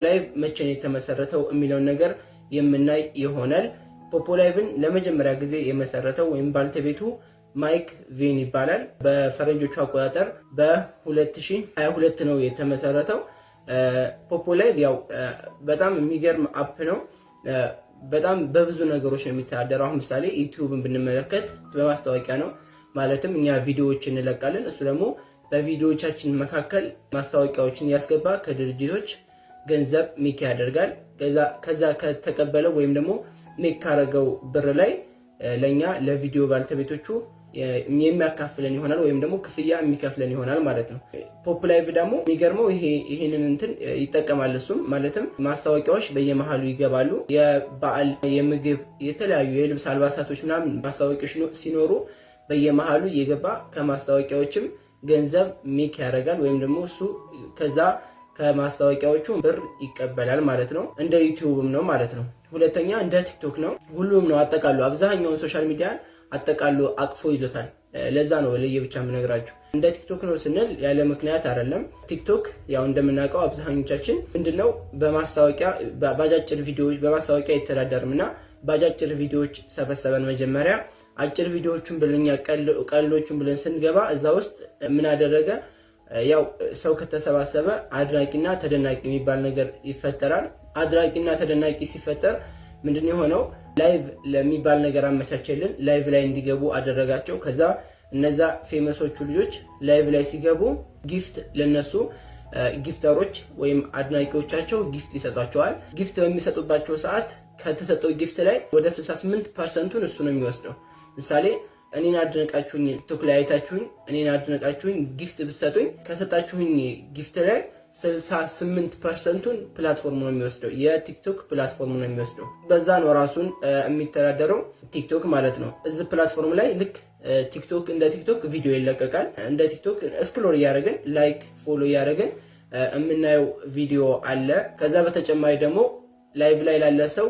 ላይቭ መቼ ነው የተመሰረተው የሚለውን ነገር የምናይ ይሆናል። ፖፖ ላይቭን ለመጀመሪያ ጊዜ የመሰረተው ወይም ባልተቤቱ ማይክ ቬን ይባላል። በፈረንጆቹ አቆጣጠር በ2022 ነው የተመሰረተው። ፖፖ ላይቭ ያው በጣም የሚገርም አፕ ነው። በጣም በብዙ ነገሮች ነው የሚተዳደረው። አሁን ምሳሌ ዩቲዩብን ብንመለከት በማስታወቂያ ነው። ማለትም እኛ ቪዲዮዎችን እንለቃለን፣ እሱ ደግሞ በቪዲዮዎቻችን መካከል ማስታወቂያዎችን ያስገባ ከድርጅቶች ገንዘብ ሜክ ያደርጋል። ከዛ ከተቀበለው ወይም ደግሞ ሜክ ካረገው ብር ላይ ለኛ ለቪዲዮ ባልተቤቶቹ የሚያካፍለን ይሆናል ወይም ደግሞ ክፍያ የሚከፍለን ይሆናል ማለት ነው። ፖፕ ላይቭ ደግሞ የሚገርመው ይሄንን እንትን ይጠቀማል። እሱም ማለትም ማስታወቂያዎች በየመሃሉ ይገባሉ። የበዓል፣ የምግብ፣ የተለያዩ የልብስ አልባሳቶች ምናምን ማስታወቂያዎች ሲኖሩ በየመሃሉ እየገባ ከማስታወቂያዎችም ገንዘብ ሜክ ያደርጋል ወይም ደግሞ እሱ ከዛ ከማስታወቂያዎቹ ብር ይቀበላል ማለት ነው። እንደ ዩቲዩብም ነው ማለት ነው። ሁለተኛ እንደ ቲክቶክ ነው። ሁሉም ነው አጠቃሉ፣ አብዛኛውን ሶሻል ሚዲያ አጠቃሉ አቅፎ ይዞታል። ለዛ ነው ለየብቻ የምነግራችሁ። እንደ ቲክቶክ ነው ስንል ያለ ምክንያት አይደለም። ቲክቶክ ያው እንደምናውቀው አብዛኞቻችን ምንድነው በማስታወቂያ ባጃጭር ቪዲዮዎች በማስታወቂያ አይተዳደርምና ባጃጭር ቪዲዮዎች ሰበሰበን። መጀመሪያ አጭር ቪዲዮዎቹን ብለኛ ቀልዶቹን ብለን ስንገባ እዛ ውስጥ ምን አደረገ? ያው ሰው ከተሰባሰበ አድናቂና ተደናቂ የሚባል ነገር ይፈጠራል። አድናቂና ተደናቂ ሲፈጠር ምንድነው የሆነው? ላይቭ ለሚባል ነገር አመቻቸልን። ላይቭ ላይ እንዲገቡ አደረጋቸው። ከዛ እነዛ ፌመሶቹ ልጆች ላይቭ ላይ ሲገቡ ጊፍት ለነሱ ጊፍተሮች ወይም አድናቂዎቻቸው ጊፍት ይሰጧቸዋል። ጊፍት በሚሰጡባቸው ሰዓት ከተሰጠው ጊፍት ላይ ወደ 68% እሱ ነው የሚወስደው። ምሳሌ እኔን አድነቃችሁኝ ቲክቶክ ላይ አይታችሁኝ እኔን አድነቃችሁኝ ጊፍት ብትሰጡኝ ከሰጣችሁኝ ጊፍት ላይ 68%ን ፕላትፎርሙ ነው የሚወስደው። የቲክቶክ ፕላትፎርሙ ነው የሚወስደው። በዛ ነው ራሱን የሚተዳደረው ቲክቶክ ማለት ነው። እዚህ ፕላትፎርም ላይ ልክ ቲክቶክ እንደ ቲክቶክ ቪዲዮ ይለቀቃል። እንደ ቲክቶክ ስክሮል እያደረግን ላይክ ፎሎ እያደረግን የምናየው ቪዲዮ አለ። ከዛ በተጨማሪ ደግሞ ላይቭ ላይ ላለ ሰው